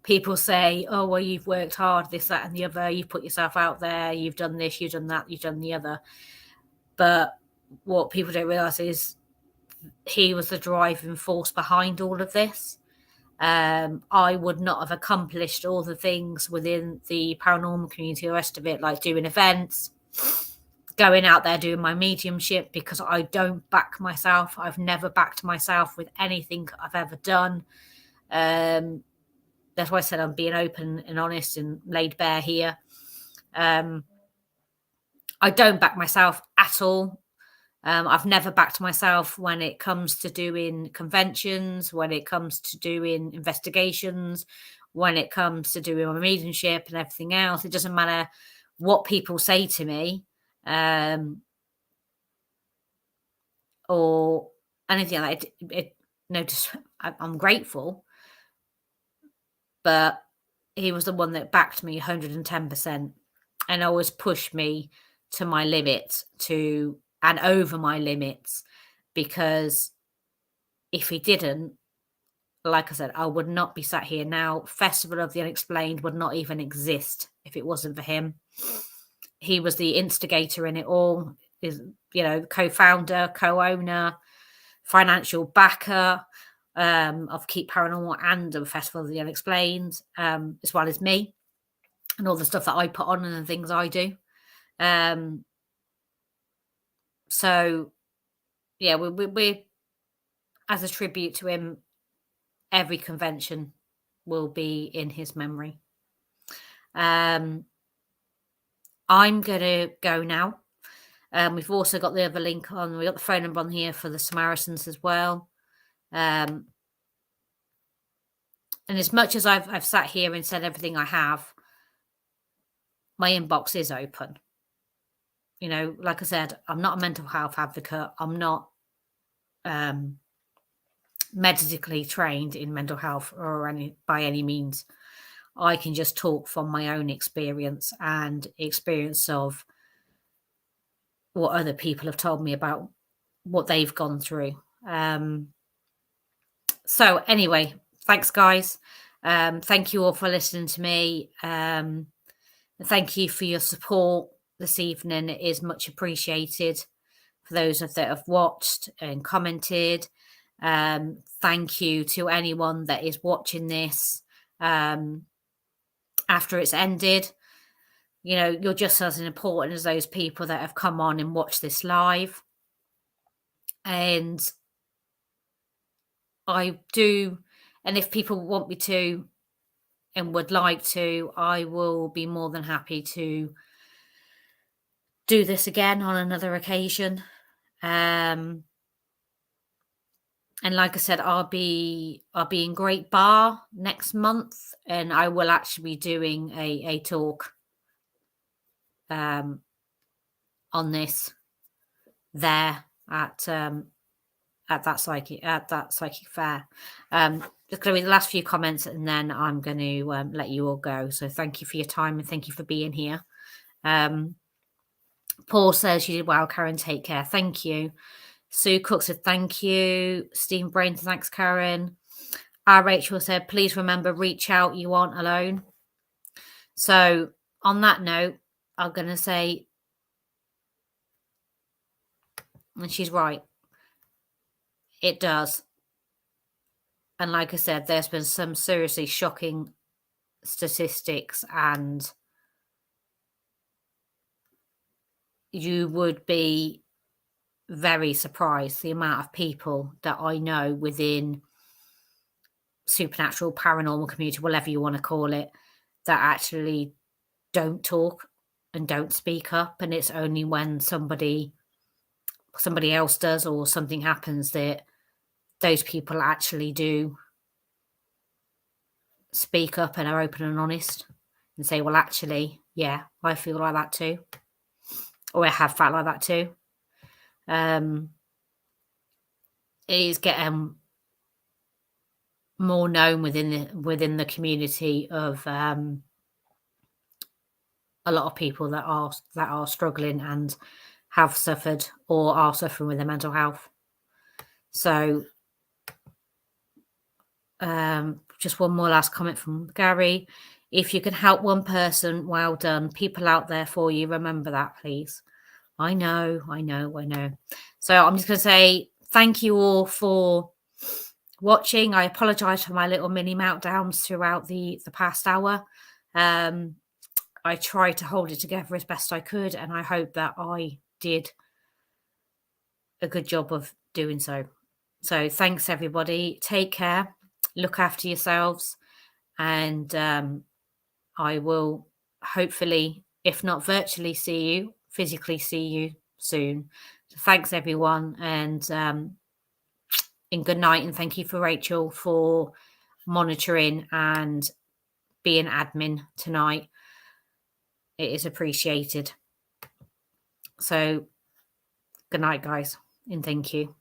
People say, oh, well, you've worked hard, this, that, and the other. You've put yourself out there. You've done this, you've done that, you've done the other. But what people don't realise is he was the driving force behind all of this. I would not have accomplished all the things within the paranormal community, the rest of it, like doing events, going out there doing my mediumship, because I don't back myself. I've never backed myself with anything I've ever done. That's why I said I'm being open and honest and laid bare here. I don't back myself at all. I've never backed myself when it comes to doing conventions, when it comes to doing investigations, when it comes to doing my mediumship and everything else. It doesn't matter what people say to me, or anything like that. I'm grateful, but he was the one that backed me 110% and always pushed me to my limits, and over my limits, because if he didn't, like I said, I would not be sat here now. Festival of the Unexplained would not even exist if it wasn't for him. He was the instigator in it all, is, co-founder, co-owner, financial backer of Keep Paranormal and of Festival of the Unexplained, as well as me and all the stuff that I put on and the things I do. So, yeah, we as a tribute to him, every convention will be in his memory. I'm going to go now. We've also got the other link on. We've got the phone number on here for the Samaritans as well. And as much as I've sat here and said everything I have, my inbox is open. Like I said, I'm not a mental health advocate. I'm not medically trained in mental health by any means. I can just talk from my own experience and experience of what other people have told me about what they've gone through. So anyway, thanks, guys. Thank you all for listening to me. Thank you for your support. this evening. It is much appreciated for those that have watched and commented. Thank you to anyone that is watching this after it's ended. You know, you're just as important as those people that have come on and watched this live. And I do, and if people want me to and would like to, I will be more than happy to do this again on another occasion. And like I said, I'll be in Great Bar next month, and I will actually be doing a talk on this there at that psychic fair. Just going to read the last few comments, and then I'm going to let you all go. So thank you for your time, and thank you for being here. Paul says you did well, Karen. Take care. Thank you. Sue Cook said thank you. Steve Brain, thanks, Karen. Rachel said, please remember, reach out. You aren't alone. So on that note, I'm going to say, and she's right, it does. And like I said, there's been some seriously shocking statistics, and you would be very surprised the amount of people that I know within supernatural, paranormal community, whatever you want to call it, that actually don't talk and don't speak up. And it's only when somebody else does or something happens that those people actually do speak up and are open and honest and say, well, actually, yeah, I feel like that too. Or I have felt like that too. It is getting more known within the community of a lot of people that are struggling and have suffered or are suffering with their mental health. So just one more last comment from Gary. If you can help one person, well done. People out there for you. Remember that, please. I know. So I'm just going to say thank you all for watching. I apologize for my little mini meltdowns throughout the past hour. I tried to hold it together as best I could, and I hope that I did a good job of doing so. So thanks, everybody. Take care. Look after yourselves. And I will hopefully, if not virtually see you, physically see you soon. So thanks, everyone. And good night. And thank you for Rachel for monitoring and being admin tonight. It is appreciated. So good night, guys, and thank you.